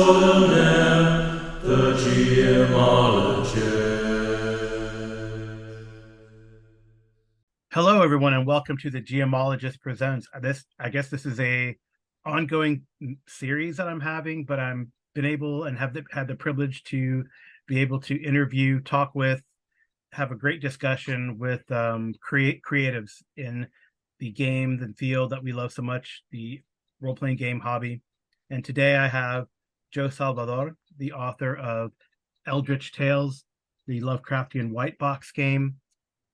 extraordinaire, the gemologist. Hello, everyone, and welcome to the Geomologist Presents. I guess this is a ongoing series that I'm having, but I'm been able and had the privilege to be able to interview, talk with, have a great discussion with creatives in the game, the field that we love so much, the role-playing game hobby. And today I have Joe Salvador, the author of Eldritch Tales, the Lovecraftian white box game.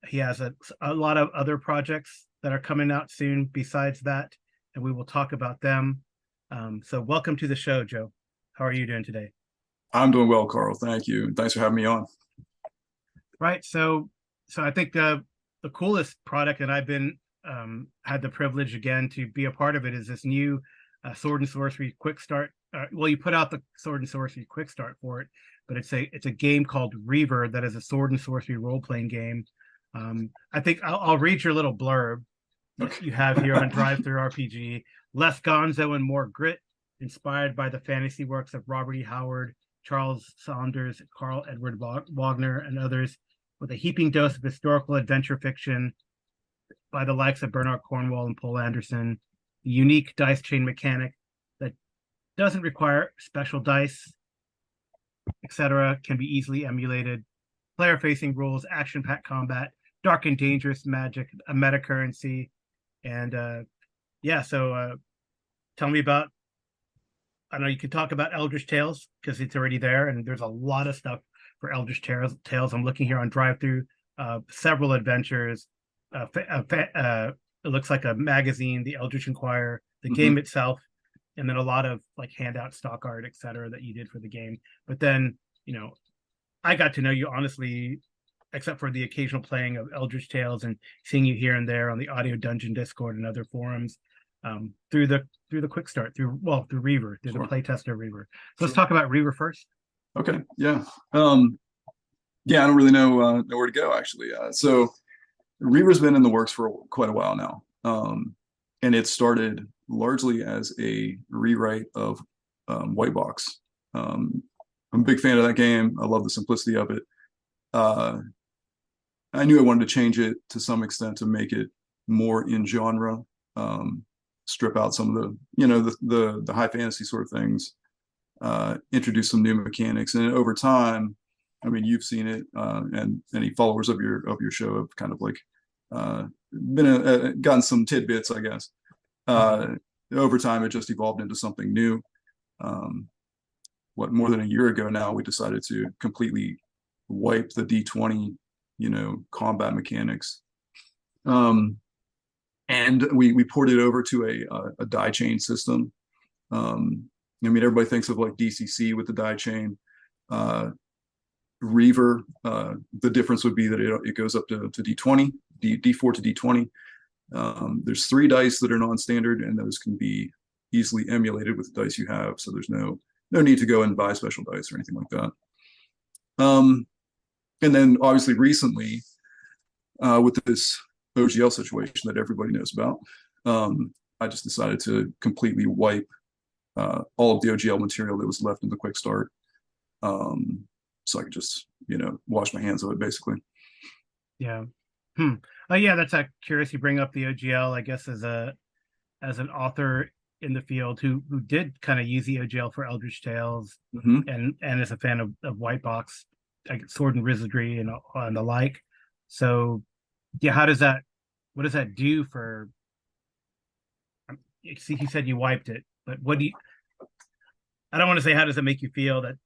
He has a lot of other projects that are coming out soon besides that, and we will talk about them. So welcome to the show, Joe. How are you doing today? I'm doing well, Carl. Thank you. Thanks for having me on. Right. So I think the coolest product, and I've been had the privilege again to be a part of it, is this new Sword and Sorcery Quick Start. Well, you put out the Sword and Sorcery Quick Start for it, but it's a game called Reaver that is a Sword and Sorcery role playing game. I think I'll read your little blurb that you have here on Drive Through RPG. Less gonzo and more grit, inspired by the fantasy works of Robert E. Howard, Charles Saunders, Carl Edward Wagner, and others, with a heaping dose of historical adventure fiction by the likes of Bernard Cornwell and Poul Anderson. The unique dice chain mechanic that doesn't require special dice, etc., can be easily emulated. Player-facing rules, action-packed combat, dark and dangerous magic, a meta currency, and tell me about. I know you can talk about Eldritch Tales because it's already there, and there's a lot of stuff for Eldritch Tales. I'm looking here on Drive Through, several adventures. It looks like a magazine, the Eldritch Inquirer, the game itself, and then a lot of like handout stock art, etc., that you did for the game. But then, I got to know you honestly, except for the occasional playing of Eldritch Tales and seeing you here and there on the Audio Dungeon Discord and other forums, through the quick start, through Reaver, through the playtester Reaver. So let's talk about Reaver first. Okay. Yeah. Yeah, I don't really know where to go actually. So Reaver's been in the works for quite a while now. And it started largely as a rewrite of White Box. I'm a big fan of that game. I love the simplicity of it. I knew I wanted to change it to some extent to make it more in genre, strip out some of the high fantasy sort of things, introduce some new mechanics, and over time, I mean, you've seen it, and any followers of your show have kind of like gotten some tidbits, I guess. Over time, it just evolved into something new. More than a year ago now, we decided to completely wipe the D20, combat mechanics. And we ported it over to a die chain system. I mean, everybody thinks of like DCC with the die chain. Reaver, the difference would be that it goes up to D20, D4 to D20. There's 3 dice that are non-standard, and those can be easily emulated with the dice you have. So there's no need to go and buy special dice or anything like that. And then obviously recently, with this OGL situation that everybody knows about, I just decided to completely wipe all of the OGL material that was left in the quick start, so I could just wash my hands of it basically. Yeah. Oh yeah, that's curious you bring up the OGL. I guess as an author in the field who did kind of use the OGL for Eldritch Tales, and as a fan of White Box, like Sword and Wizardry and the like. So yeah, what does that do for? See, he said you wiped it, but what do you? I don't want to say how does it make you feel that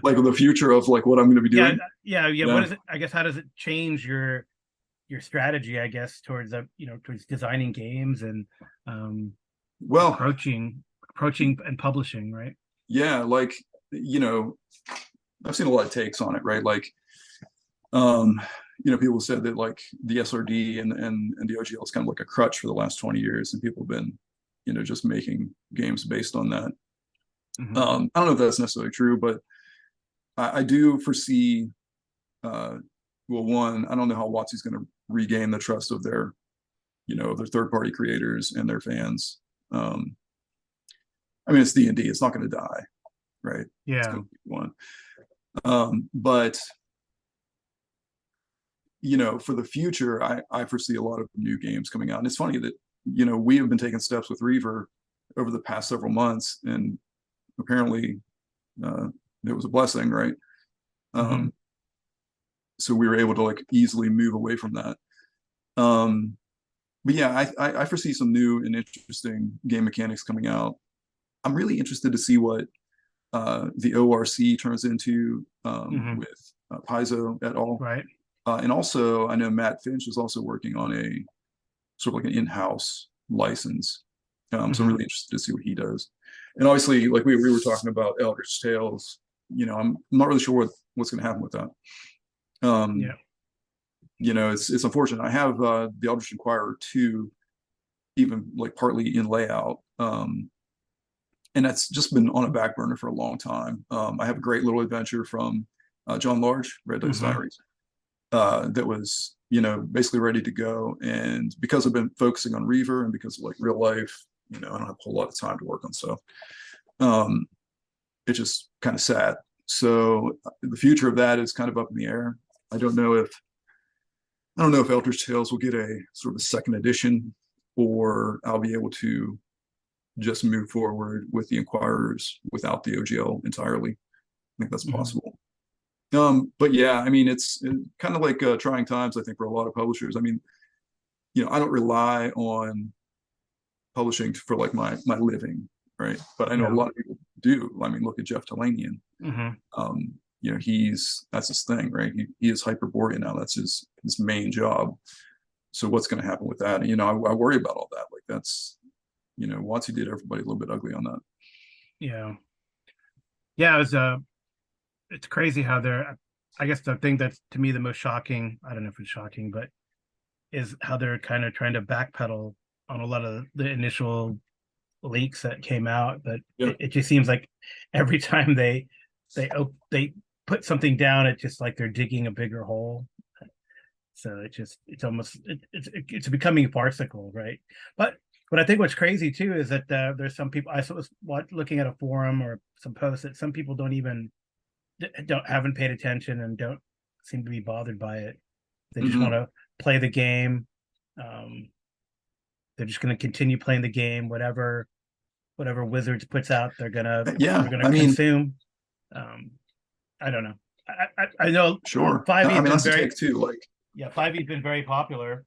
like the future of like what I'm going to be doing. Yeah. What is it? I guess how does it change your strategy? I guess towards towards designing games and approaching and publishing, right? Yeah, like I've seen a lot of takes on it, right? Like people said that like the SRD and the OGL is kind of like a crutch for the last 20 years, and people have been just making games based on that. I don't know if that's necessarily true, but I do foresee, one, I don't know how WotC's going to regain the trust of their third-party creators and their fans. I mean, it's D&D, it's not going to die, right? It's Yeah. going to keep going. But for the future, I foresee a lot of new games coming out. And it's funny that, we have been taking steps with Reaver over the past several months, and apparently it was a blessing, right? Mm-hmm. So we were able to like easily move away from that. But yeah, I foresee some new and interesting game mechanics coming out. I'm really interested to see what the ORC turns into Mm-hmm. with Paizo et al. Right. And also, I know Matt Finch is also working on a sort of like an in-house license. So I'm Mm-hmm. really interested to see what he does. And obviously, like we were talking about Eldritch Tales, I'm not really sure what's going to happen with that. Yeah. It's unfortunate. I have the Eldritch Inquirer 2 even like partly in layout. And that's just been on a back burner for a long time. I have a great little adventure from John Large, Red Dice Mm-hmm. Diaries, that was, basically ready to go. And because I've been focusing on Reaver and because of like real life, I don't have a whole lot of time to work on stuff. It's just kind of sad. So the future of that is kind of up in the air. I don't know if Eldritch Tales will get a sort of a second edition, or I'll be able to just move forward with the Inquirers without the OGL entirely. I think that's Mm-hmm. possible. But yeah, I mean, it's kind of like trying times, I think, for a lot of publishers. I mean, I don't rely on publishing for like my living, right? But I know a Yeah. lot of people do. I mean, look at Jeff Talanian. Mm-hmm. That's his thing, right? He is Hyperborea now. That's his main job. So what's going to happen with that? I worry about all that. Like that's, WotC did everybody a little bit ugly on that. Yeah. Yeah. It's crazy how they're, I guess the thing that's to me the most shocking, I don't know if it's shocking, but is how they're kind of trying to backpedal on a lot of the initial leaks that came out. But Yeah. it just seems like every time they put something down, it's just like they're digging a bigger hole. So it's almost it's becoming farcical, right? But I think what's crazy too is that there's some people I was looking at a forum or some posts that some people haven't paid attention and don't seem to be bothered by it. They just want Mm-hmm. to play the game. Um, they're just going to continue playing the game, whatever Wizards puts out, Yeah. they're gonna I mean, consume. Um, I don't know. I know sure. Five I E's mean, been that's the very take too. Like, yeah 5E's been very popular.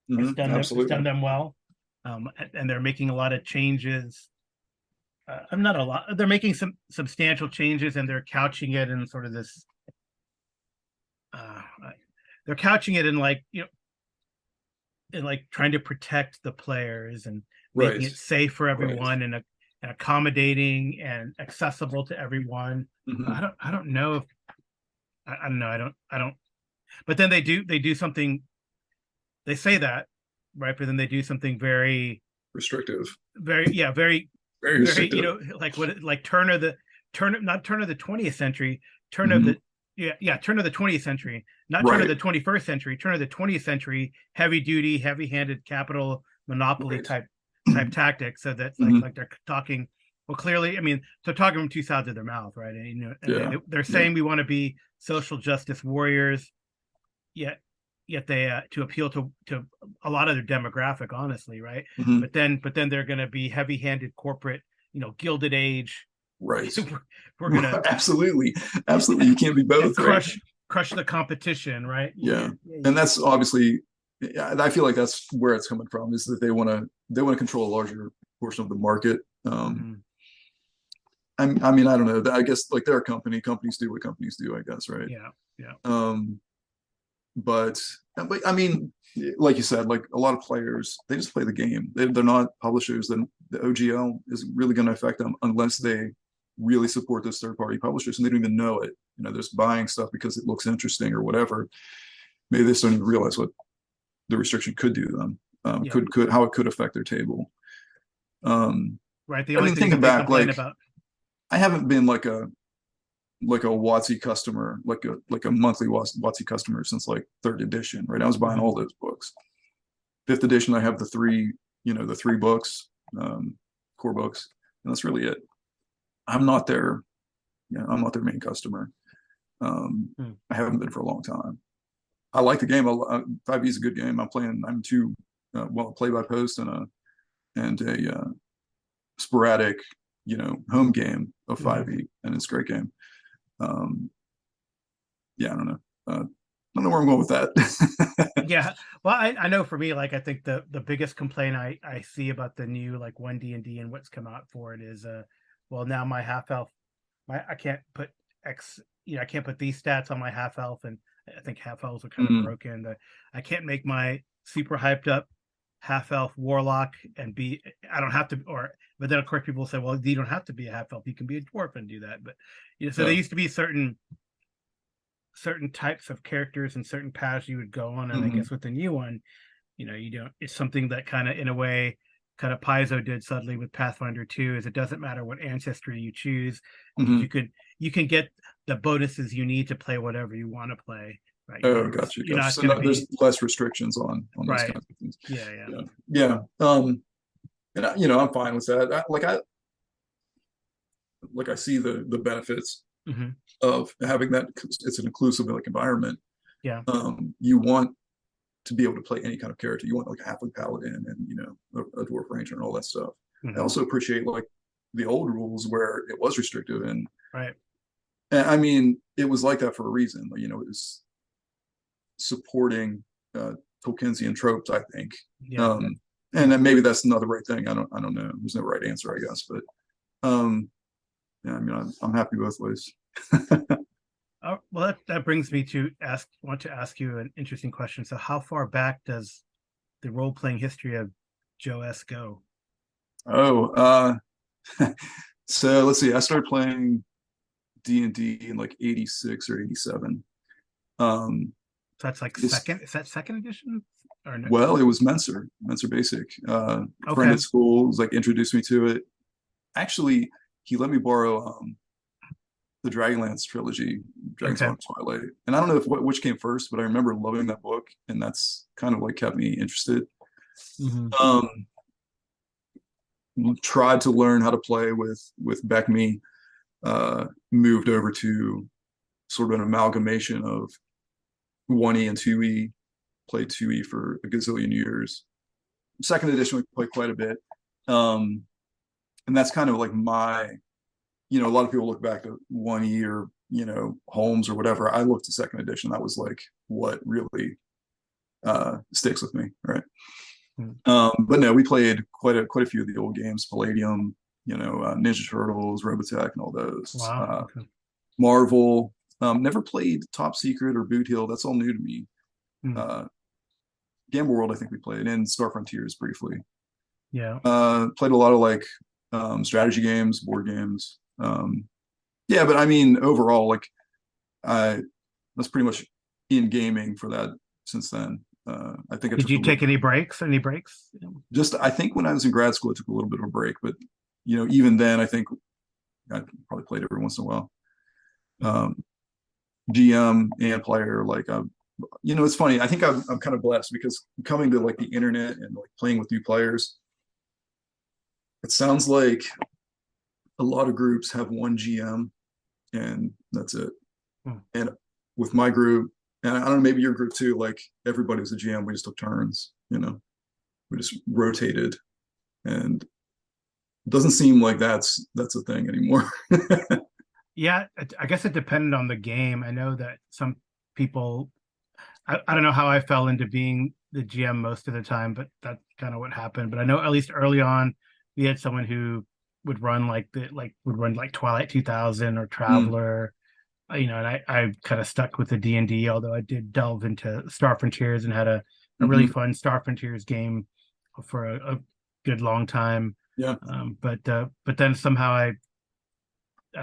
It's absolutely. done them well, and they're making a lot of changes. I'm not a lot. They're making some substantial changes, and they're couching it in sort of this. Uh, they're couching it in like trying to protect the players and making Right. it safe for Right. everyone and accommodating and accessible to everyone. Mm-hmm. I don't know if I don't know. I don't. But then they do something. They say that, right? But then they do something Restrictive. very yeah, Very very restrictive. like what like turn of the 20th century, turn of Mm-hmm. the turn of the 20th century, not turn of Right. the 21st century, turn of the 20th century, heavy duty, heavy handed capital monopoly Right. type tactics. So that's Mm-hmm. like they're talking. Well, clearly, I mean, they're talking from two sides of their mouth, right? And Yeah. they're Yeah. saying we want to be social justice warriors, yet they to appeal to a lot of their demographic, honestly, right? Mm-hmm. But then they're going to be heavy-handed corporate, Gilded Age. Right. We're gonna Absolutely. Absolutely. You can't be both, right? crush the competition, right? Yeah. And that's obviously, yeah, I feel like that's where it's coming from, is that they want to control a larger portion of the market. Mhm. I mean, I don't know. I guess like they're a company. Companies do what companies do, I guess, right? Yeah, yeah, Um, but I mean, like you said, like a lot of players, they just play the game. They're not publishers. Then the OGL isn't really going to affect them unless they really support those third-party publishers, and they don't even know it. They're just buying stuff because it looks interesting or whatever. Maybe they just don't even realize what the restriction could do to them. yeah. Could how it could affect their table. Right. The I only mean, things thinking that they back, complain like about. I haven't been like a WotC customer, like a monthly WotC customer since like third edition, right? I was buying Mhm. all those books. Fifth edition, I have the three books, core books. and that's really it. I'm not their, I'm not their main customer. I haven't been for a long time. I like the game. 5e is a good game. I'm two, well, play by post and a sporadic, home game of 5e, and it's a great game. Yeah, I don't know. I don't know where I'm going with that. Yeah, well, I know for me, like, I think the biggest complaint I see about the new like 1D&D and what's come out for it is well, now my half elf, I can't put X, I can't put these stats on my half elf, and I think half elves are kind of broken. I can't make my super hyped up half elf warlock and be, I don't have to, but then of course people say, well, you don't have to be a half elf, you can be a dwarf and do that. But so there used to be certain types of characters and certain paths you would go on, and I guess with the new one, you don't, it's something that kind of, in a way, kind of Paizo did subtly with Pathfinder 2, is it doesn't matter what ancestry you choose, because you can get the bonuses you need to play whatever you want to play, right? Gotcha. You're not So going to be, there's less restrictions on those right. kinds of things. Yeah. And I'm fine with that. I see the benefits of having that. It's an inclusive like environment. Yeah. You want to be able to play any kind of character. You want like a halfling paladin and a dwarf ranger and all that stuff. I also appreciate like the old rules where it was restrictive, and right. And I mean, it was like that for a reason. It was supporting Tolkiensian tropes, I think. Yeah. And then maybe that's not the right thing. I don't know. There's no right answer, I guess. But yeah, I mean, I'm happy both ways. Well, that brings me to want to ask you an interesting question. So how far back does the role-playing history of Joe S go? Oh, so let's see. I started playing D&D in like 86 or 87. So that's like second, is that second edition? Or no? Well, it was Menser Basic. Friend at school was like introduced me to it. Actually, he let me borrow the Dragonlance trilogy, Dragonsong Twilight. And I don't know which came first, but I remember loving that book, and that's kind of like kept me interested. Tried to learn how to play with Beckme. Moved over to sort of an amalgamation of 1E and 2E. Played 2E for a gazillion years. Second edition we played quite a bit. And that's kind of like my, a lot of people look back at 1E or, Holmes or whatever. I looked at second edition. That was like what really sticks with me, right? But no, we played quite a few of the old games, Palladium, Ninja Turtles, Robotech, and all those. Wow. Marvel. Never played Top Secret or Boot Hill. That's all new to me. Gamble World, I think we played, and Star Frontiers briefly. Yeah. Played a lot of like strategy games, board games. Yeah, but I mean, overall, like I was pretty much in gaming for that since then. I think did you take any breaks? Just I think when I was in grad school, I took a little bit of a break, but even then, I think I probably played every once in a while. GM and player, like it's funny. I think I'm kind of blessed because coming to like the internet and like playing with new players, it sounds like a lot of groups have one GM and that's it. And with my group, and I don't know, maybe your group too, like everybody was a GM. We just took turns, we just rotated, and it doesn't seem like that's a thing anymore. Yeah, I guess it depended on the game. I know that some people, I don't know how I fell into being the GM most of the time, but that's kind of what happened. But I know at least early on, we had someone who would run like Twilight 2000 or Traveler, and I kind of stuck with the D&D, although I did delve into Star Frontiers and had a really fun Star Frontiers game for a good long time. Yeah. But then somehow I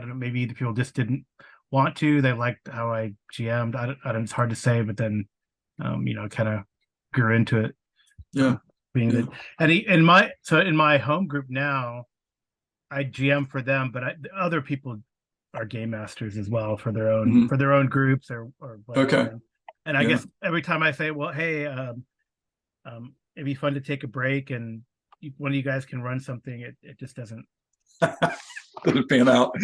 don't know, maybe the people just didn't want to. They liked how I GM'd. I don't, it's hard to say, but then, kind of grew into it. Yeah. Being good. And in my home group now, I GM for them, but other people are game masters as well for their own groups or whatever. Okay. And I guess every time I say, well, hey, it'd be fun to take a break and one of you guys can run something, it just doesn't Didn't pan out.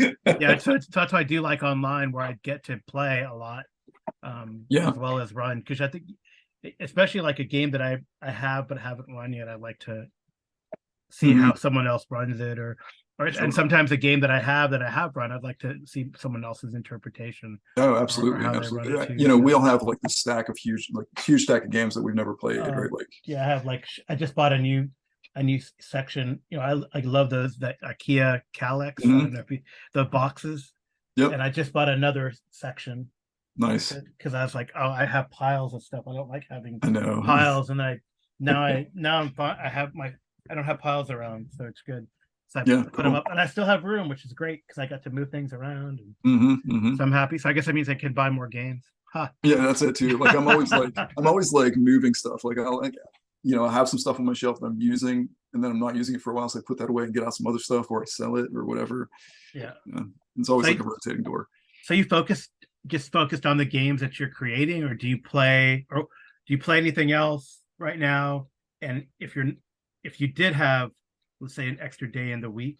Yeah, that's why I do like online, where I get to play a lot, Yeah. as well as run, because I think, especially like a game that I have but haven't run yet, I like to see Hmm. how someone else runs it, or and Sure. sometimes a game that I have run, I'd like to see someone else's interpretation, Oh, or absolutely, how they run absolutely. it too. You know, we So, all have like this stack of huge stack of games that we've never played, uh, right? Like, yeah, I have like I just bought a new section. You know, I love those, that IKEA Calyx. I mhm. don't know if you, the boxes, Yep, and I just bought another section nice. because I was like, oh, I have piles of stuff. I don't like having I know. piles, and now I'm fine. I don't have piles around, so it's good. So I Yeah, put them cool. up, and I still have room, which is great because I got to move things around, and Hmm. so I'm happy. So I guess that means I can buy more games. Ha. Yeah, that's it too. Like I'm always like moving stuff. Like I'll like, you know, I have some stuff on my shelf that I'm using, and then I'm not using it for a while, so I put that away and get out some other stuff, or I sell it or whatever. Yeah. Yeah. It's So always like a rotating door. so you focused on the games that you're creating, or do you play anything else right now? And if you did have, let's say, an extra day in the week,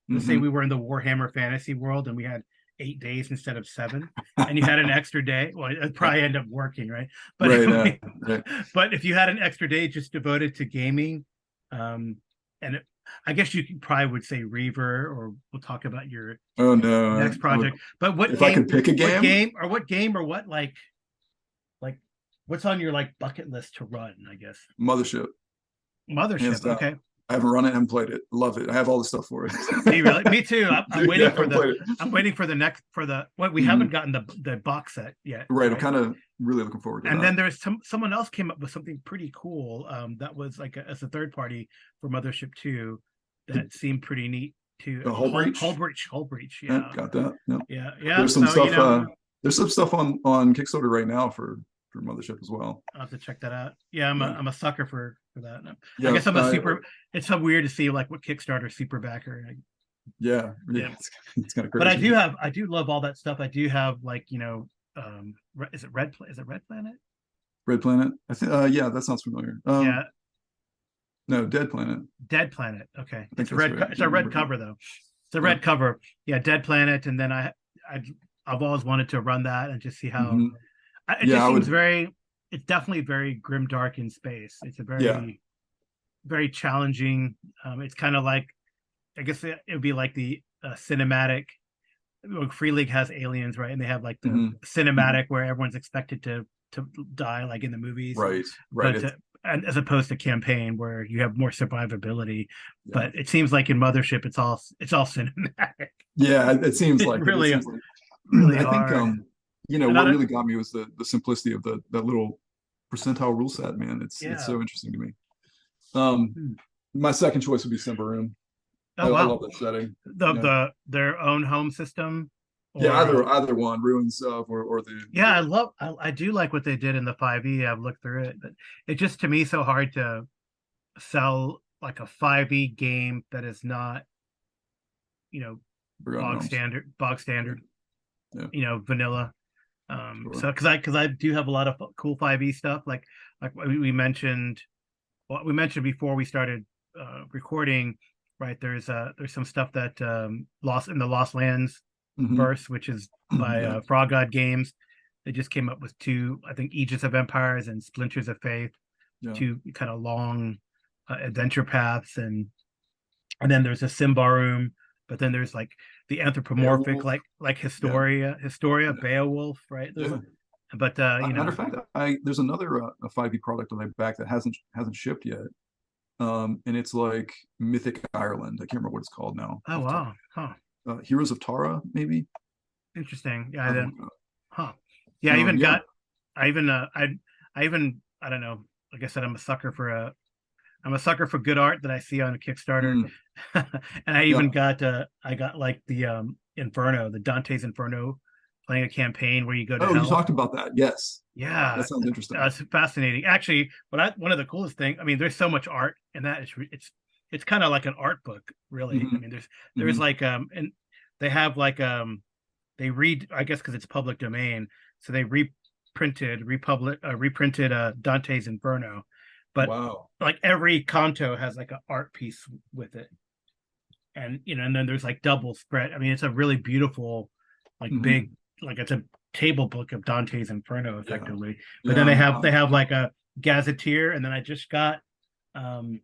let's say Hmm. we were in the Warhammer fantasy world and we had 8 days instead of 7, and you had an extra day, well, it'd probably end up working, right? But Right, right. but if you had an extra day just devoted to gaming, um, and I guess you probably would say Reaver, or we'll talk about your Oh no, next project. But if I could pick a game, what game, or what, like what's on your like bucket list to run? I guess Mothership, hands Mothership. down. Okay, I haven't run it, haven't played it. Love it. I have all the stuff for it. do you really? Me too. I'm Dude, yeah, waiting I haven't played it. I'm waiting for the next for the what we haven't Mhm. gotten the box set yet, Right, I'm right? kind of really looking forward to And that. then there's someone else came up with something pretty cool. That was like as a third party for Mothership 2, The, that seemed pretty neat too. the whole breach. Whole breach. Yeah, Yeah, got that. Yeah. yeah. There's some So stuff. There's some stuff on Kickstarter right now for Mothership as well. I'll have to check that out. Yeah, Yeah, I'm a sucker for that. I yeah, guess I'm a super. It's so weird to see like what Kickstarter super backer. yeah. Yeah, It's kind of but crazy. I do love all that stuff. I do have, like, is it Red Planet? Red Planet. I think. Yeah, that sounds familiar. Yeah, No, Dead Planet. Dead Planet. Okay, I think that's right. I It's can't a red remember. cover though. It's a Yeah. red cover. Yeah, Dead Planet, and then I I've always wanted to run that and just see how Hmm. it Yeah, just I seems would. very. It's definitely very grim dark in space. It's a Yeah. very challenging. It's kind of like, I guess it would be like the cinematic. Like Free League has aliens, right? And they have like the Hmm. Hmm. cinematic where everyone's expected to die, like in the movies, Right. Right. but and as opposed to campaign where you have more survivability. Yeah. But it seems like in Mothership, it's all cinematic. Yeah. It seems It's like it. It really seems like. really I think hard. you know And I what don't. really got me was the simplicity of the that little percentile rule set. Man, it's Yeah. so interesting to me. Um, Hmm. my second choice would be Simbaroom. Oh I wow. love that setting. Yeah. Their own home system, Yeah, or either one, Ruins of or yeah, I do like what they did in the 5e. I've looked through it, but it just, to me, so hard to sell like a 5e game that is not, you know, Forgotten Realms. bog standard, Yeah, vanilla. sure. So because I do have a lot of cool 5e stuff, like we mentioned, what we mentioned before we started recording, right? There's some stuff that Lost in the Lost Lands Hmm. verse, which is by Yeah, Frog God Games. They just came up with two, I think, Aegis of Empires and Splinters of Faith, yeah. two kind of long adventure paths, and then there's a Symbaroum, but then there's like the anthropomorphic, Beowulf. like Yeah, Historia, yeah, Beowulf, right? There's, yeah. but Matter of fact, I there's another a 5e product on my back that hasn't shipped yet. And it's like Mythic Ireland. I can't remember what it's called now oh off the top. wow, huh, Heroes of Tara, maybe. interesting. I Yeah, have to then, look it up. huh, yeah, I even Yeah. got, I even, I don't know. Like I said, I'm a sucker for good art that I see on a Kickstarter, Mm, and I yeah. even got I got like the Inferno, the Dante's Inferno, playing a campaign where you go to Oh, you hell. talked about that. Yes. That Yeah, sounds interesting. it's fascinating. Actually, one of the coolest things. I mean, there's so much art in that. It's kind of like an art book, really. I Hmm. mean, there's Hmm. like and they have like they read, I guess because it's public domain, so they reprinted Dante's Inferno, but Wow. like every canto has like an art piece with it, and and then there's like double spread. I mean, it's a really beautiful, like Hmm. big, like it's a table book of Dante's Inferno Yeah. effectively. But Yeah. then they have like a gazetteer, and then I just got um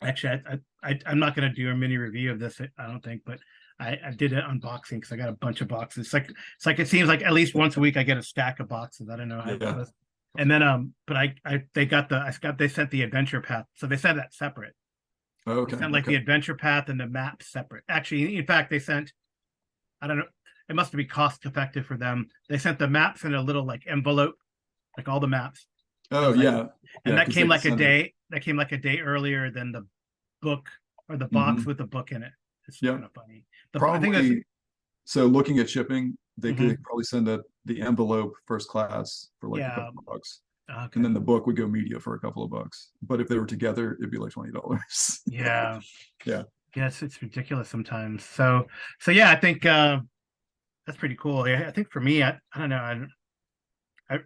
actually I'm not going to do a mini review of this, I don't think, but I did an unboxing because I got a bunch of boxes. It's like it seems like at least once a week I get a stack of boxes. I don't know how it Yeah. goes. And then but they sent the adventure path, so they sent that separate. They Okay. sent like Okay. the adventure path and the map separate. Actually, in fact, they sent, I don't know, it must be cost effective for them. They sent the maps in a little like envelope, like all the maps. It Oh was like, yeah. and Yeah. that Because they came could like a send it. day. That came like a day earlier than the book or the box Hmm. with the book in it. It's Yeah. kind of funny. I think that's Probably. So looking at shipping, they mhm. could probably send the envelope first class for like a Yeah. couple of bucks, and Okay. then the book would go media for a couple of bucks. But if they were together, it'd be like $20. Yeah. Yeah. Yes, it's ridiculous sometimes. So yeah, I think that's pretty cool. Yeah, I think for me, I don't know.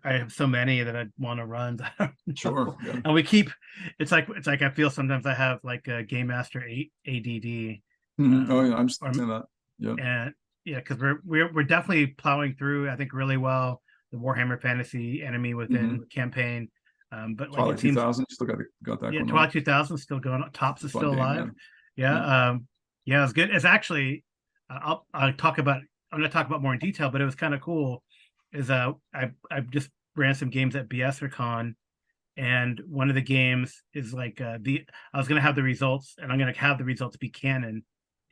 I have so many that I want to run. I don't Sure. know. Yeah. And we keep. It's like I feel sometimes I have like a game master ADD, Oh um, yeah. I or understand that. Yeah. and yeah, because we're definitely plowing through, I think, really well the Warhammer Fantasy Enemy Hmm. Within campaign. But like Twilight it seems, 2000, you still got that yeah, going on. Twilight 2000 is still going on. Tops It's a is fun still game. alive. Yeah. Yeah, Yeah. yeah, it's good. It's actually, I'll talk about. I'm going to talk about more in detail, but it was kind of cool. Is I just ran some games at BSRCon, and one of the games is like the I was going to have the results, and I'm going to have the results be canon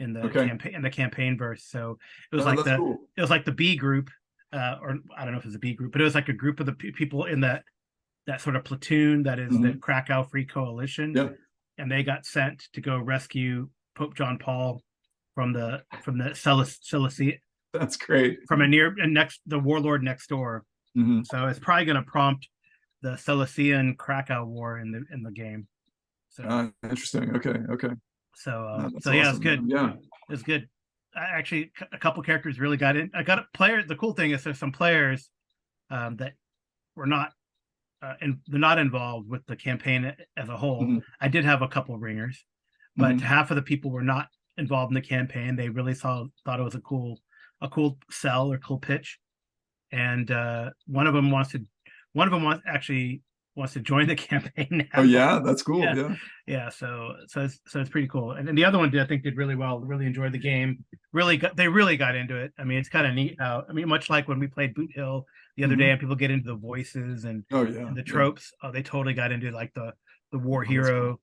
Okay. in the campaign verse. So it was Oh, like that's cool. the B group, or I don't know if it's a B group, but it was like a group of the people in that sort of platoon that is the Hmm. Krakow Free Coalition, Yeah. and they got sent to go rescue Pope John Paul from the That's great. from a near and next the warlord next door. Hmm. So it's probably going to prompt the Silesian Krakow War in the game. So Interesting. Okay. Okay. so That's yeah, it's awesome, good. man. Yeah. It's good. Actually, a couple characters really got in. I got a player. The cool thing is there's some players that were not and they're not involved with the campaign as a whole. Hmm. I did have a couple of ringers, but Hmm. half of the people were not involved in the campaign. They really thought it was a cool sell or cool pitch, and one of them actually wants to join the campaign Oh now. yeah, that's cool. Yeah, Yeah. yeah. So it's pretty cool, and the other one I think did really well. Really enjoyed the game. They really got into it. I mean, it's kind of neat how, I mean, much like when we played Boot Hill the other day, Hmm. and people get into the voices Oh and yeah. the Yeah. tropes. Oh, they totally got into like the war Oh, that's cool.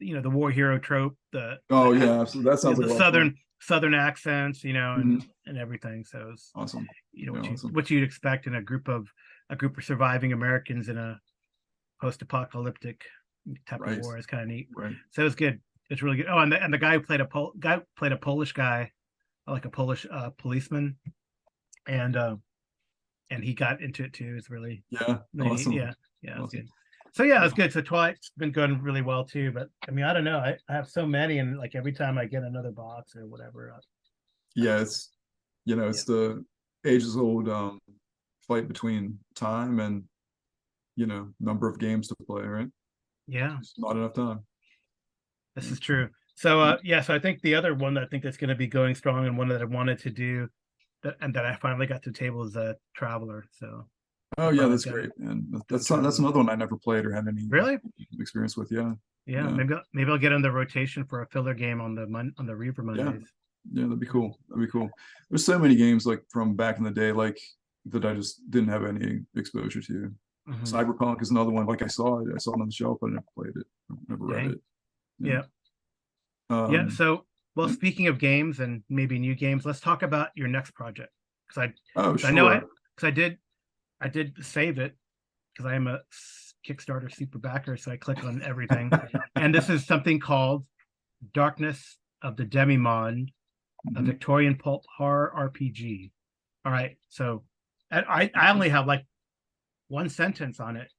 hero, the war hero trope, Oh yeah, absolutely. That sounds like the a lot of fun. southern accents, Hmm. and everything. So it's, Awesome. Yeah, what awesome. you'd expect in a group of surviving Americans in a post-apocalyptic type of Right. war is kind of neat. Right. So it's good. It's really good. Oh, and the guy who played a Polish guy, like a Polish policeman, and he got into it too. It's Yeah. really neat. Awesome. Yeah, yeah, it's Awesome. good. So yeah, Yeah. it's good. So Twilight's been going really well too. But I mean, I don't know. I have so many, and like every time I get another box or whatever, Yeah. It's yeah, it's the ages old fight between time and number of games to play. Right. yeah, It's not enough time. this Yeah. is true. So Yeah. yeah, so I think the other one that I think that's going to be going strong, and one that I wanted to do that I finally got to the table is a Traveler. So Oh I'll yeah, probably that's great. And go that's Traveler. another one I never played or had any Really? experience with. Yeah. Yeah, Yeah. maybe I'll get on the rotation for a filler game on the Reaver Yeah. Mondays. Yeah, that'd be cool. That'd be cool. There's so many games like from back in the day, like that I just didn't have any exposure to. Mhm. Cyberpunk is another one. Like I saw it on the shelf, but I never played it. Never read Dang. it. Yeah. Yeah. Yeah. Um, So, well, yeah. speaking of games and maybe new games, let's talk about your next project. Because Oh, I know sure. because I did save it because I am a Kickstarter super backer. So I click on everything, and this is something called Darkness of the Demimonde, a Mhm. Victorian pulp horror RPG. All right. So I only have like one sentence on it,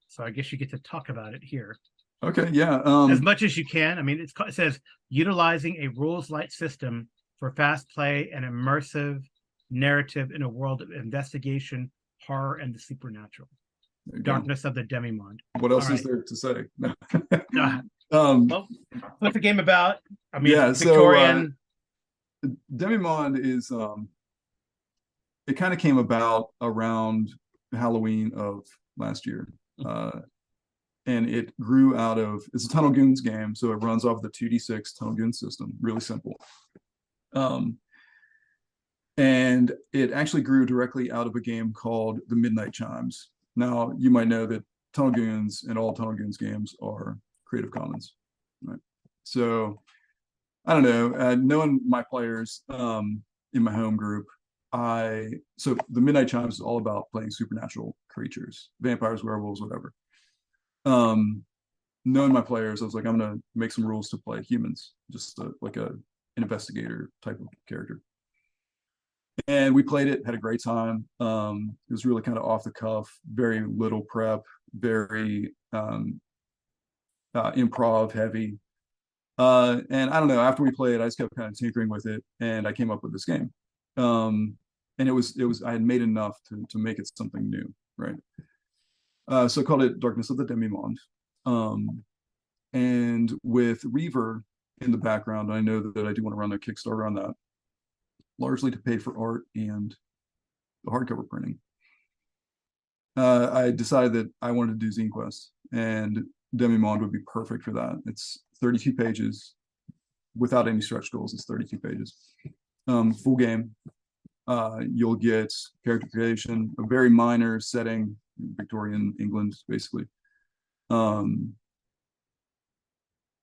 so I guess you get to talk about it here Okay, yeah. as much as you can. I mean, it says utilizing a rules light system for fast play and immersive narrative in a world of investigation, horror, and the supernatural. There you go. Darkness of the Demimonde. What All else is right. there to say? Uh, Um, Well, what's the game about? I mean, it's yeah, so Victorian. Demimonde is it kind of came about around Halloween of last year. And it grew out of it's a Tunnel Goons game, so it runs off the 2d6 Tunnel Goons system, really simple. Um, and it actually grew directly out of a game called the Midnight Chimes. Now, you might know that Tunnel Goons and all Tunnel Goons games are Creative Commons, right? So I don't know, knowing my players in my home group, so the Midnight Chimes is all about playing supernatural creatures, vampires, werewolves, whatever. Knowing my players, I was like, I'm gonna make some rules to play humans, just like an investigator type of character. And we played it, had a great time. It was really kind of off the cuff, very little prep, very improv heavy. And I don't know, after we played, I just kept kind of tinkering with it, and I came up with this game. And it was I had made enough to make it something new, right? So I called it Darkness of the Demimonde. And with Reaver in the background, I know that I do want to run a Kickstarter on that, largely to pay for art and the hardcover printing. I decided that I wanted to do Zine Quest, and Demimonde would be perfect for that. It's 32 pages without any stretch goals. It's 32 pages. Full game. You'll get character creation, a very minor setting, Victorian England, basically. All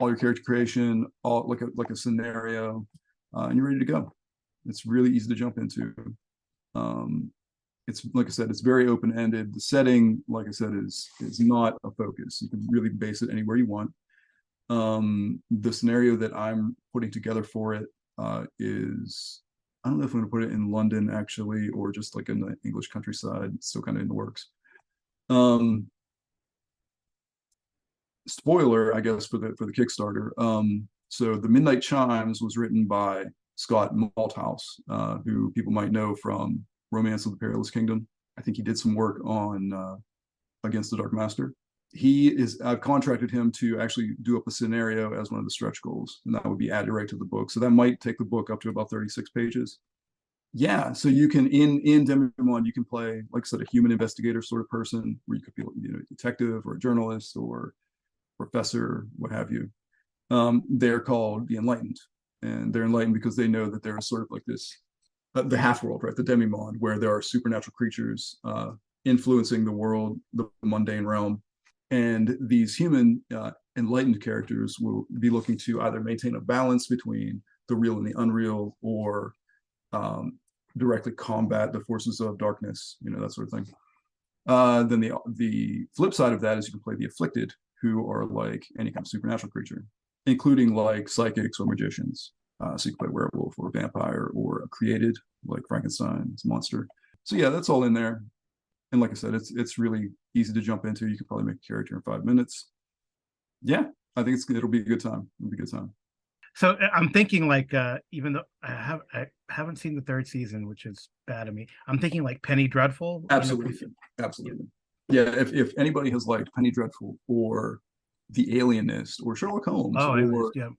your character creation, all like a scenario, and you're ready to go. It's really easy to jump into. It's like I said, it's very open ended. The setting, like I said, is not a focus. You can really base it anywhere you want. The scenario that I'm putting together for it is I don't know if I'm going to put it in London actually, or just like in the English countryside. It's still kind of in the works. Spoiler, I guess, for the Kickstarter. So the Midnight Chimes was written by Scott Malthouse, who people might know from Romance of the Perilous Kingdom. I think he did some work on Against the Dark Master. I've contracted him to actually do up a scenario as one of the stretch goals, and that would be added right to the book. So that might take the book up to about 36 pages. Yeah, so you can in Demimonde, you can play, like I said, a human investigator sort of person, where you could be, a detective or a journalist or professor, what have you. They're called the Enlightened, and they're enlightened because they know that there is sort of like this, the half world, right? The Demimonde, where there are supernatural creatures influencing the world, the mundane realm, and these human enlightened characters will be looking to either maintain a balance between the real and the unreal, or directly combat the forces of darkness, that sort of thing. Then the flip side of that is you can play the Afflicted, who are like any kind of supernatural creature, including like psychics or magicians. So you can play werewolf or vampire or a created, like Frankenstein's monster. So yeah, that's all in there. And like I said, it's really easy to jump into. You could probably make a character in 5 minutes. Yeah, I think it'll be a good time. It'll be a good time. So I'm thinking like even though I haven't seen the third season, which is bad of me. I'm thinking like Penny Dreadful. Absolutely, absolutely. Yeah, if anybody has liked Penny Dreadful or The Alienist or Sherlock Holmes or yeah.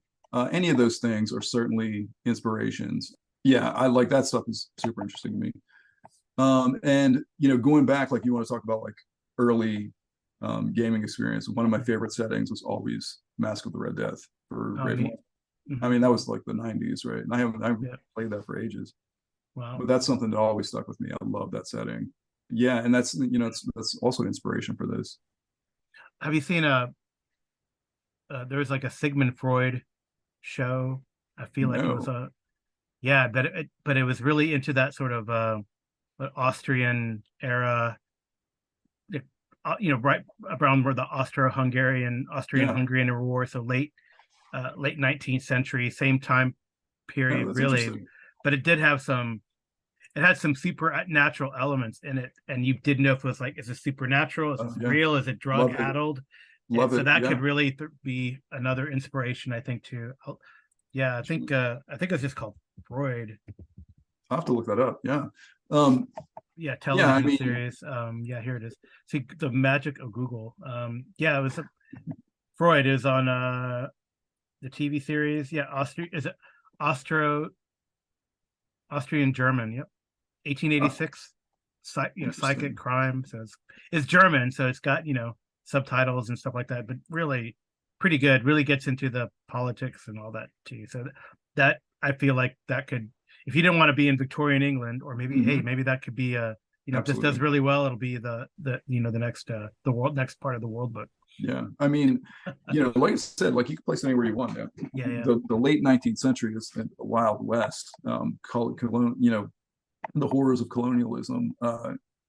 Any of those things are certainly inspirations. Yeah, I like that stuff is super interesting to me. And going back, like you want to talk about like early gaming experience. One of my favorite settings was always Mask of the Red Death for Ravenloft. Mm-hmm. I mean, that was like the 90s, right? And I haven't played that for ages. Wow. But that's something that always stuck with me. I love that setting. Yeah, and that's that's also inspiration for this. Have you seen there was like a Sigmund Freud show? I feel like it was but it was really into that sort of Austrian era, right around where the Austrian-Hungarian War, so late 19th century, same time period, really. But it had some supernatural elements in it, and you didn't know if it was like, is it supernatural, is it real, is it drug addled? So that could really be another inspiration, I think, too. I think it was just called Freud. I'll have to look that up. Television series. Here it is. See, the magic of Google. It was Freud is on the TV series. Yeah, Austro Austrian German. Yep, Oh, 1886. Psychic interesting. crime. So it's German, so it's got subtitles and stuff like that. But really, pretty good. Really gets into the politics and all that too. So that I feel like that could, if you didn't want to be in Victorian England, or maybe hey, Mhm. maybe that could be a if this does Absolutely. really well, it'll be the next the world next part of the world book. Yeah. I mean, like I said, like you can place it anywhere you want. Yeah. Yeah, yeah, The late 19th century is the Wild West. The horrors of colonialism,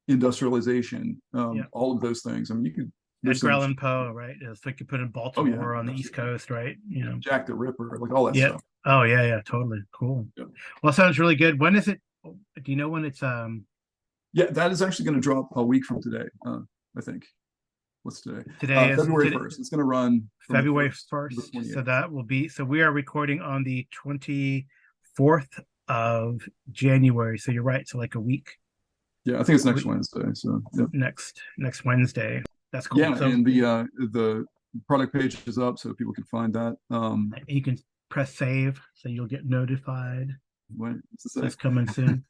industrialization, yeah. all of those things. I mean, there's Edgar so much. Allan Poe, right? It's like you put in Oh yeah, Baltimore on the East absolutely. Coast, right? Jack the Ripper, like all that Yeah. stuff. Oh yeah, yeah, totally. Cool. Yeah. Well, sounds really good. When is it? Do you know when it's Yeah, that is actually going to drop a week from today. I think. What's today? today is February today 1st. It's going to run from the February 1st to the 1st. So 28th. that will be we are recording on the 24th of January. So you're right. So like a week, Yeah, I think it's a next week Wednesday. So yeah, next Wednesday. That's cool. yeah, So and the product page is up, so people can find that. you can press save, so you'll get notified. What's it say? That's coming soon.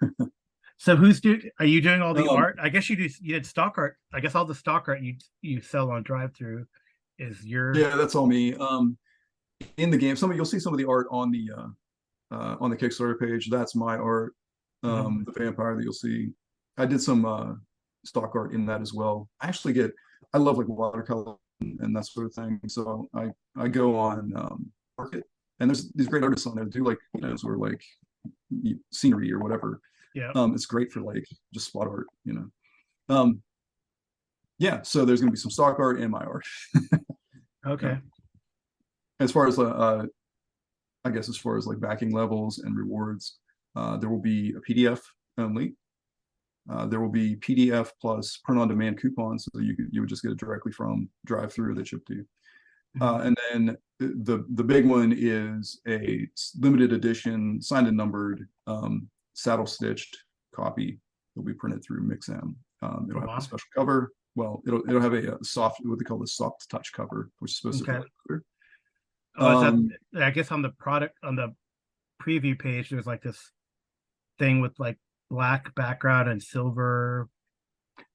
So who's are you doing all the Um, art? I guess you did stock art. I guess all the stock art you sell on drive through is your yeah, that's all me. In the game, you'll see some of the art on the Kickstarter page. That's my art. Mhm. The vampire that you'll see. I did some stock art in that as well. I love like watercolor and that sort of thing. So I go on market, and there's these great artists on there that do like sort of like scenery or whatever. Yeah. It's great for like just spot art. Um, yeah, so there's gonna be some stock art and my art. Yeah. Okay. As far as I guess as far as like backing levels and rewards, there will be a PDF only. There will be PDF plus print on demand coupons, so you would just get it directly from drive through that shipped to you. Mhm. And then the big one is a limited edition, signed and numbered, saddle stitched copy that will be printed through Mixam. It'll Oh, have a wow. special cover. Well, it'll have a soft, what they call the soft touch cover, which is supposed to feel Okay. like leather. Oh, is that? Um, I guess on the product on the preview page, there's like this thing with like black background and silver.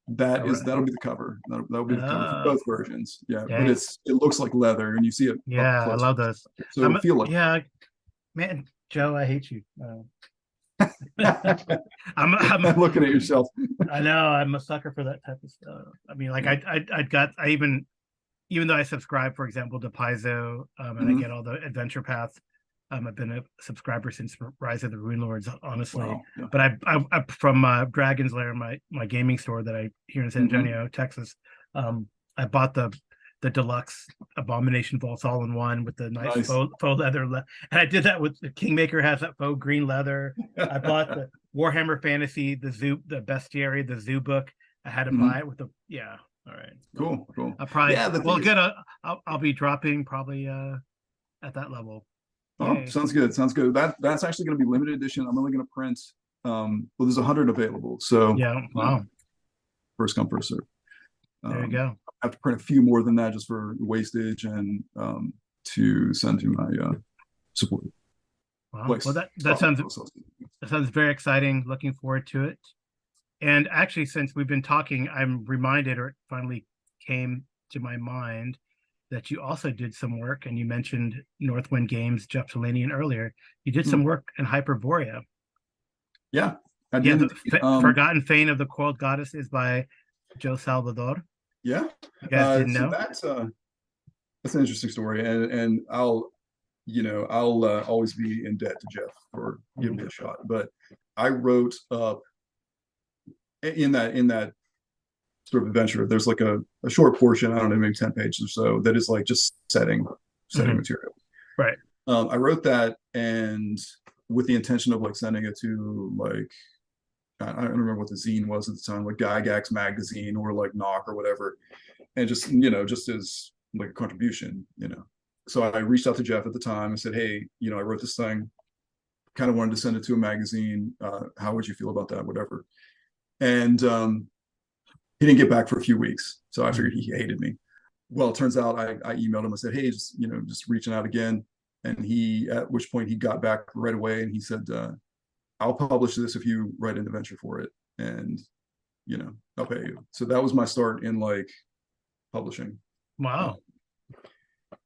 that'll be the cover. That'll be the cover for Uh, both versions. Yeah, but dang. it looks like leather, and you see it up Yeah, I close, love those. so it'll feel like. Yeah, man, Joe, I hate you. I'm Looking at yourself. I know I'm a sucker for that type of stuff. I mean, like Yeah. I even though I subscribe, for example, to Paizo, and I Mhm. get all the adventure paths. I've been a subscriber since Rise of the Rune Lords, honestly. Wow. Yeah. But I from Dragon's Lair, my gaming store that I here in San Mhm. Antonio, Texas. I bought the deluxe Abomination Vaults all in one with the nice Nice. faux leather, and I did that with the Kingmaker has that faux green leather. I bought the Warhammer Fantasy, the Bestiary, the zoo book. I had to buy Mhm. it with the yeah. All right. Well, Cool. Cool. I probably Yeah. The thing well is, good. I'll be dropping probably at that level. oh, Yay. sounds good. Sounds good. That's actually going to be limited edition. I'm only going to print. Well, there's 100 available, so Yeah. uh, Wow. first come first serve. There you Um, go. I have to print a few more than that just for wastage and to send to my support. Wow. Like Well, software. that sounds very exciting. Looking forward to it. And actually, since we've been talking, I'm reminded, or it finally came to my mind, that you also did some work, and you mentioned Northwind Games, Jeff Talanian earlier. You did some work in Hyperborea. Yeah, I Yeah, did the indeed. Forgotten Fane of the Coiled Goddess is by Joe Salvador. Yeah. You guys didn't So know? that's an interesting story, and I'll always be in debt to Jeff for giving me a shot. But I wrote up in that sort of adventure. There's like a short portion, I don't know, maybe 10 pages or so, that is like just setting Mhm. material. Right. I wrote that and with the intention of like sending it to like I don't remember what the zine was at the time, like Gygax magazine or like Knock or whatever, and just as like a contribution. So I reached out to Jeff at the time and said, hey, I wrote this thing, kind of wanted to send it to a magazine. How would you feel about that? Whatever. And he didn't get back for a few weeks, so I figured Mhm. he hated me. well, it turns out I emailed him. I said, hey, just reaching out again. And at which point he got back right away and he said, I'll publish this if you write an adventure for it. And, I'll pay you. So that was my start in like publishing. Wow.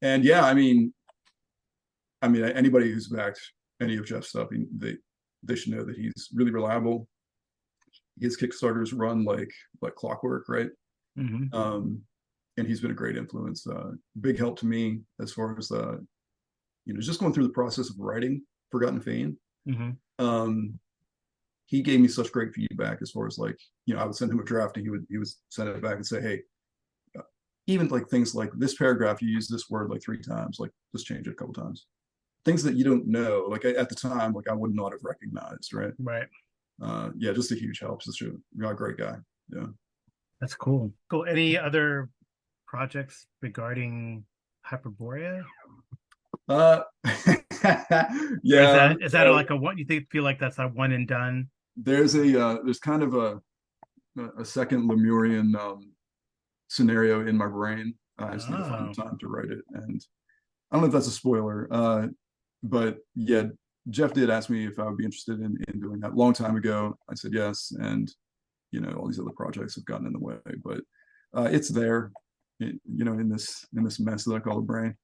And yeah, I mean, anybody who's backed any of Jeff's stuff, they should know that he's really reliable. His Kickstarters run like clockwork, right? Mm-hmm. And he's been a great influence, big help to me as far as just going through the process of writing Forgotten Fame. Mm-hmm. He gave me such great feedback as far as like, I would send him a draft and he would send it back and say, hey, even like things like this paragraph, you use this word like 3 times, like just change it a couple times. Things that you don't know, like at the time, like I would not have recognized, right? Right. Yeah, just a huge help. Such a great guy. Yeah. That's cool. Cool. Any other projects regarding Hyperborea? Uh, Or yeah. is that like a one? You feel like that's a one and done? There's kind of a second Lemurian scenario in my brain. I just need to find Oh, the time to write it, and I don't know if that's a spoiler, but yeah, Jeff did ask me if I would be interested in doing that. Long time ago, I said yes, and all these other projects have gotten in the way, but it's there, in this mess that I call the brain.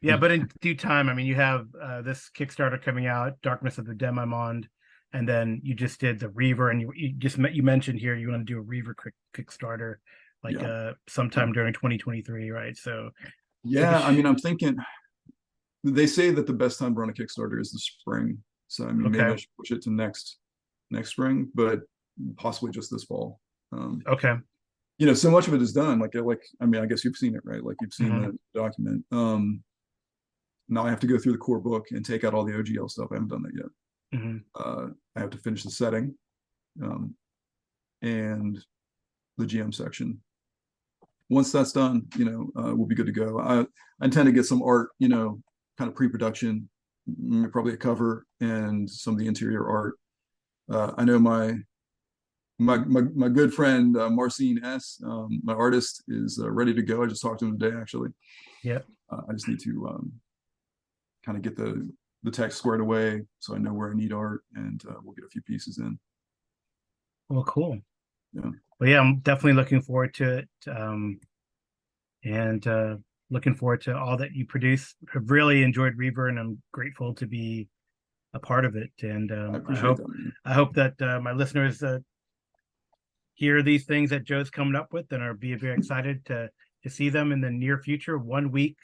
yeah. But in due time, I mean, you have this Kickstarter coming out, Darkness of the Demimonde, and then you just did the Reaver, and you mentioned here you want to do a Reaver Kickstarter like Yeah. sometime during 2023, right? So Yeah, I mean, I'm thinking they say that the best time to run a Kickstarter is the spring. So I mean, maybe okay, I should push it to next spring, but possibly just this fall. okay. So much of it is done. Like I mean, I guess you've seen it, right? Like you've seen Hmm. the document. Now I have to go through the core book and take out all the OGL stuff. I haven't done that yet. Hmm. I have to finish the setting, and the GM section. Once that's done, we'll be good to go. I intend to get some art, kind of pre-production, probably a cover and some of the interior art. I know my good friend Marcin S, my artist, is ready to go. I just talked to him today, actually. Yeah. I just need to kind of get the text squared away so I know where I need art, and we'll get a few pieces in. Well, cool. Yeah. Well, yeah, I'm definitely looking forward to it. And looking forward to all that you produce. I've really enjoyed Reaver, and I'm grateful to be a part of it. And I appreciate that, man. I hope that my listeners hear these things that Joe's coming up with and are be very excited to see them in the near future. 1 week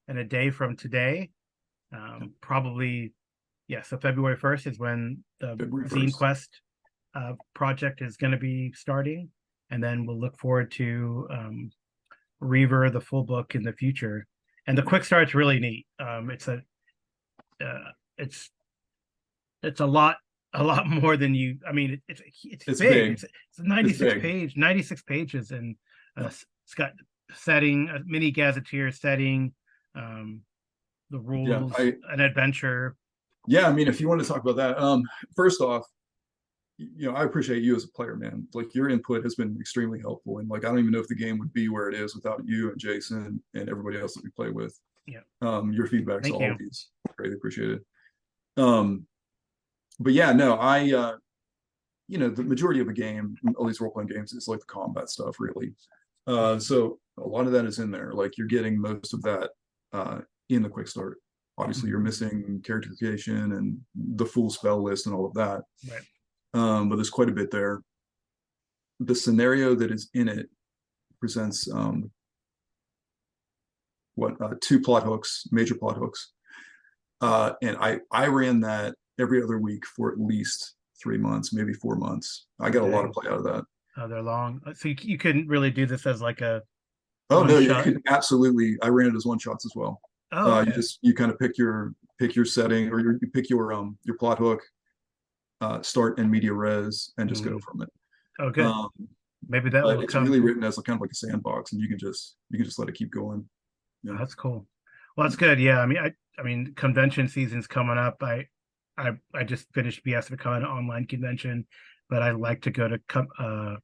and a day from today, probably yeah. So February 1st is when the February Zine 1st. Quest project is going to be starting, and then we'll look forward to Reaver, the full book in the future. And the quick start's really neat. Uh, it's it's a lot more than you. I mean, it's It's big. big. It's It's big. 96 pages, and Yeah. it's got setting, a mini gazetteer setting, um, the Yeah. rules, an adventure. Yeah. I mean, if you want to talk about that, first off, I appreciate you as a player, man. Like your input has been extremely helpful, and like I don't even know if the game would be where it is without you and Jason and everybody else that we play with. Yeah, Your feedback's thank you. always greatly appreciated. But yeah, no, the majority of a game, all these role playing games, is like the combat stuff, really. So a lot of that is in there. Like you're getting most of that in the quick start. Obviously, you're missing character creation and the full spell list and all of that. Right. But there's quite a bit there. The scenario that is in it presents two plot hooks, major plot hooks, and I ran that every other week for at least 3 months, maybe 4 months. I got a lot of play out of that. Oh, they're long. So you couldn't really do this as like a Oh one no, you shot. can absolutely. I ran it as one shots as well. Oh, okay. You kind of pick your setting, or you pick your plot hook, start and media res, and just go from it. Oh, good. Um, Maybe that but will it's come. really written as kind of like a sandbox, and you can just let it keep going. Oh, Yeah. that's cool. Well, that's good. Yeah, I mean, convention season's coming up. I just finished BSFCon online convention, but I like to go to I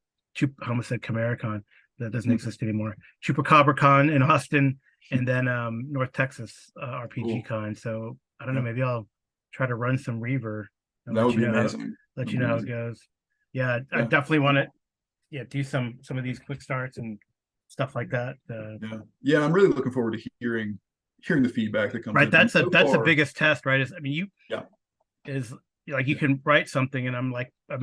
almost said Camericon, that doesn't exist anymore. Chupacabra Con in Austin, and then North Texas RPG Cool. Con. So I don't know, Yeah. maybe I'll try to run some Reaver and That let would you be know how amazing. let That'd you be know how it amazing. goes. Yeah, I Yeah. definitely want to do some of these quick starts and stuff like that. Yeah. Yeah. I'm really looking forward to hearing the feedback that comes Right, in. I mean, so that's the far, biggest test, right? Is I mean, you yeah. is like you Yeah. can write something, and I'm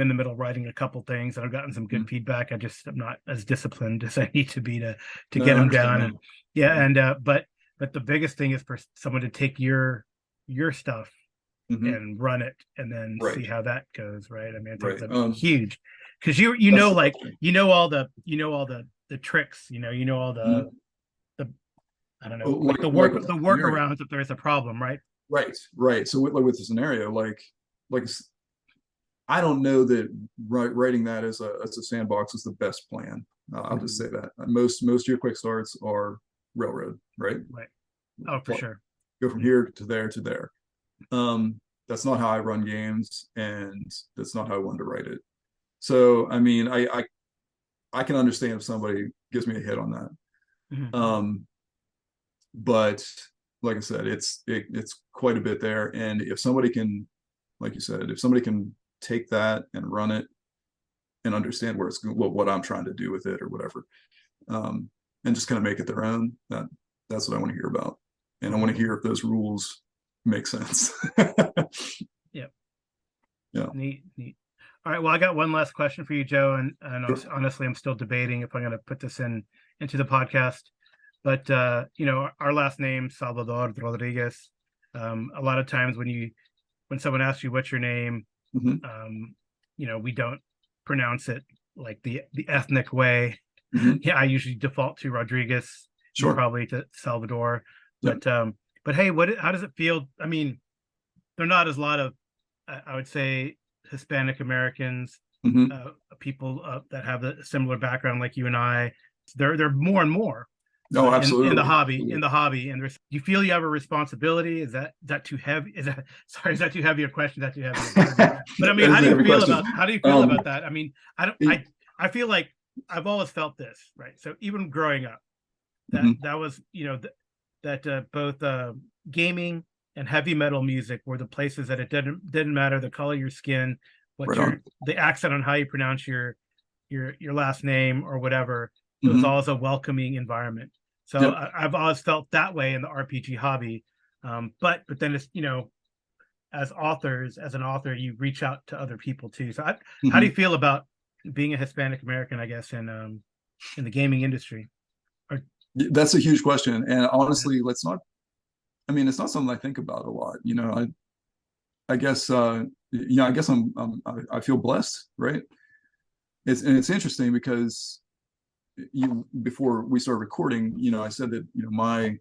in the middle of writing a couple things, and I've gotten some good Mhm. feedback. I'm not as disciplined as I need to be to No, get I them understand down, that. and yeah, Yeah. and but the biggest thing is for someone to take your stuff Hmm. and run it and then Right. see how that goes, right? I mean, I think Right. it's a huge, because you That's know, the like question. all the tricks, you know all Mhm. the I don't know, like Like with the the scenario. workarounds if there's a problem, right? Right. Right. So with the scenario, like I don't know that writing that as a sandbox is the best plan. I'll just say that most of your quick starts are railroad, right? Right. Oh, for sure. Go from here to there to there. That's not how I run games, and that's not how I wanted to write it. So I mean, I can understand if somebody gives me a hit on that. Mhm. But like I said, it's quite a bit there, and if somebody can, like you said, if somebody can take that and run it and understand where it's what I'm trying to do with it or whatever, um, and just kind of make it their own. That's what I want to hear about, and I want to hear if those rules make sense. Yeah. Yeah. Neat, neat. All right. Well, I got one last question for you, Joe, and Sure. honestly, I'm still debating if I'm going to put this into the podcast. But our last name Salvador Rodriguez. A lot of times when someone asks you what's your name, Mm-hmm. we don't pronounce it like the ethnic way. Mm-hmm. Yeah, I usually default to Rodriguez. You Sure. probably to Salvador. Yep. But hey, how does it feel? I mean, there are not as a lot of I would say Hispanic Americans, Mm-hmm. people that have a similar background like you and I. They're more and more No, in the absolutely. hobby and you feel you have a responsibility. Is that too heavy? Is that too heavy a question? Is that too heavy a burden? But I mean, That is a heavy question. how do you feel Um, about that? I mean, it- I feel like I've always felt this, right? So even growing up, mhm. that was that both gaming and heavy metal music were the places that it didn't matter the color of your skin, what Right on. the accent on how you pronounce your last name or whatever. It was Hmm. always a welcoming environment. So Yep. I've always felt that way in the RPG hobby. But then it's as an author, you reach out to other people too. So how do you Hmm. feel about being a Hispanic American, I guess, in the gaming industry? Or, That's a huge question, and honestly, let's not. I mean, it's not something I think about a lot. I guess I guess I feel blessed, right? It's interesting because before we started recording, I said that my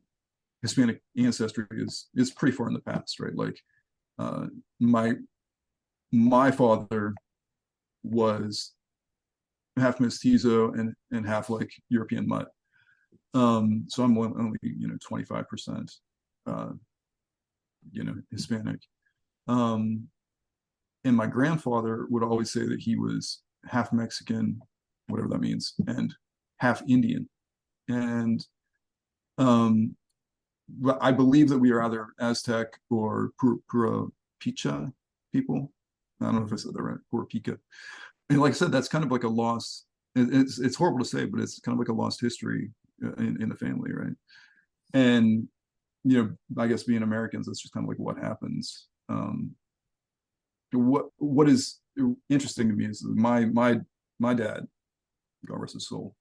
Hispanic ancestry is pretty far in the past, right? Like uh, my my father was half mestizo and half like European mutt. So I'm only 25% Hispanic. Um, and my grandfather would always say that he was half Mexican, whatever that means, and half Indian. And um, I believe that we are either Aztec or Pura Picha people. I don't know if I said that right, Pura Pica. And like I said, that's kind of like a lost. It's horrible to say, but it's kind of like a lost history in the family, right? And I guess being Americans, that's just kind of like what happens. What is interesting to me is my dad, God rest his soul,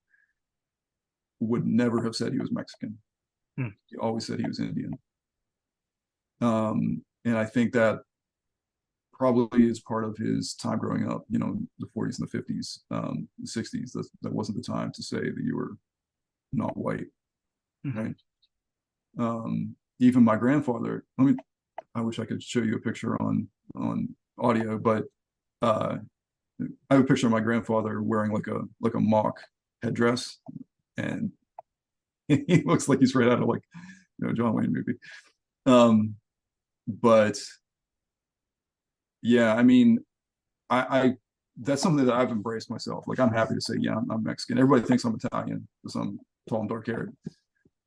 would never have said he was Mexican. hmm, He always said he was Indian. And I think that probably is part of his time growing up, the 40s and the 50s, the 60s. That wasn't the time to say that you were not white, mhm. right? Even my grandfather, I wish I could show you a picture on audio, but uh, I have a picture of my grandfather wearing like a mock headdress, and he looks like he's right out of like John Wayne movie. But yeah, I mean, I that's something that I've embraced myself. Like I'm happy to say, yeah, I'm Mexican. Everybody thinks I'm Italian because I'm tall and dark haired.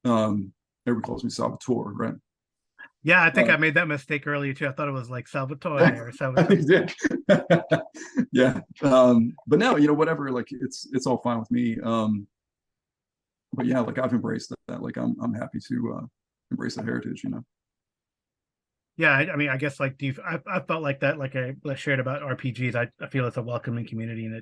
Everybody calls me Salvatore, right? Yeah, I think Uh, I made that mistake earlier too. I thought it was like Salvatore or I Salvatore. think yeah. But no, whatever. Like it's all fine with me. But yeah, like I've embraced that. Like I'm happy to embrace that heritage. Yeah, I mean, I guess like, I felt like that, like I shared about RPGs. I feel it's a welcoming community, and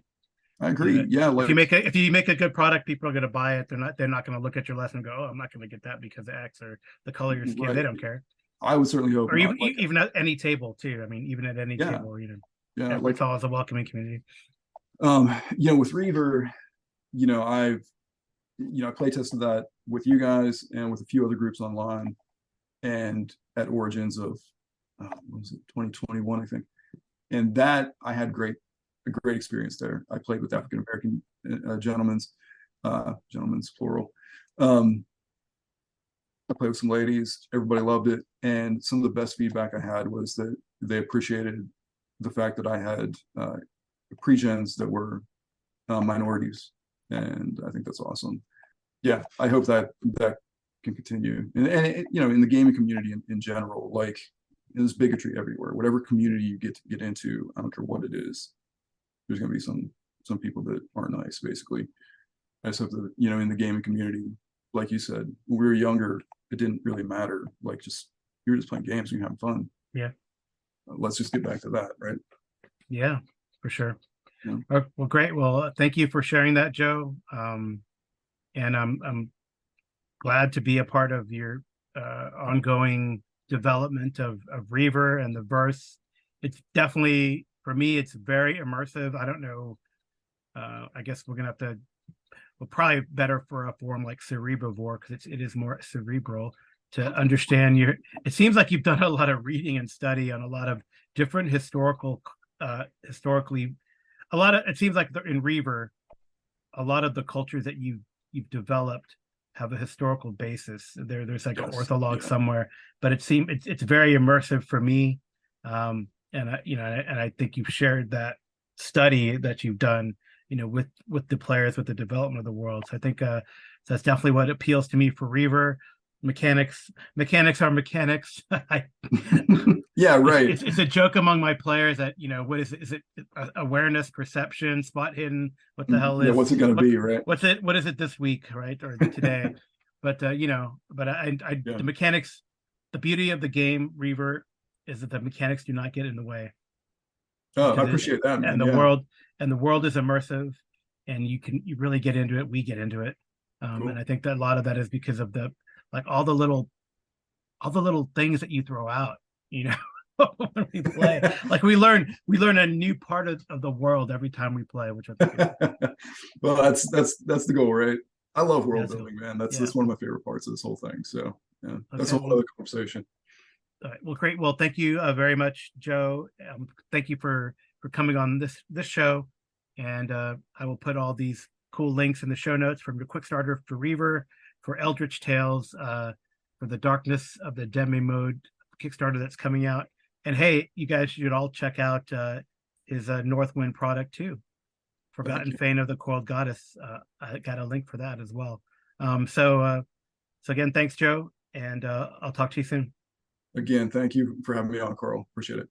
I agree. Yeah, if you like make a good product, people are going to buy it. They're not going to look at your lesson and go, "Oh, I'm not going to get that because of X or the color of your skin." They right. don't care. I would certainly hope Or not. even Like even at any table too. I mean, even at any yeah, table, yeah. it's Like always a welcoming community. with Reaver, I've I play tested that with you guys and with a few other groups online and at Origins of what was it, 2021, I think. And that I had a great experience there. I played with African American gentlemen's plural. Um, I played with some ladies. Everybody loved it, and some of the best feedback I had was that they appreciated the fact that I had pre-gens that were minorities, and I think that's awesome. Yeah, I hope that can continue, and in the gaming community in general, like there's bigotry everywhere. Whatever community you get into, I don't care what it is, there's going to be some people that aren't nice, basically. I just hope that in the gaming community, like you said, when we were younger, it didn't really matter. Like just you were just playing games, and you're having fun. Yeah, Let's just get back to that, right? yeah, for sure. Yeah. Well, great. Well, thank you for sharing that, Joe. And I'm glad to be a part of your ongoing development of Reaver and the verse. It's definitely, for me, it's very immersive. I don't know. I guess we're gonna have to. Well, probably better for a form like Cerebrivore because it is more cerebral to understand your. It seems like you've done a lot of reading and study on a lot of different historically. A lot of it seems like in Reaver, a lot of the cultures that you've developed have a historical basis. There's like an Yes. ortholog Yeah. somewhere, but it's very immersive for me. And I think you've shared that study that you've done, with the players, with the development of the world. So I think so that's definitely what appeals to me for Reaver. Mechanics are mechanics. Yeah. Right. It's a joke among my players that what is it? Is it awareness, perception, spot hidden? What the hell Yeah. is What's it going to what? be, right? What's it? What is it this week, right, or today? But Yeah. the mechanics, the beauty of the game Reaver is that the mechanics do not get in the way Oh, I because appreciate that, and man. the Yeah. world and the world is immersive, and you really get into it. We get into it, and Cool. I think that a lot of that is because of the like all the little things that you throw out, when we play. Like we learn a new part of the world every time we play, which I think is Well, that's the goal, right? I love yeah, world it's cool. building, man. That's Yeah. that's one of my favorite parts of this whole thing. So yeah, that's a Okay. whole Well, other conversation. all right. Well, great. Well, thank you very much, Joe. Thank you for coming on this show, and I will put all these cool links in the show notes from your quick starter for Reaver, for Eldritch Tales, for the Darkness of the Demimonde Kickstarter that's coming out. And hey, you guys should all check out his Northwind product too. Thank Forgotten you. Fane of the Coiled Goddess. I got a link for that as well. So again, thanks, Joe, and I'll talk to you soon. Again, thank you for having me on, Carl. Appreciate it.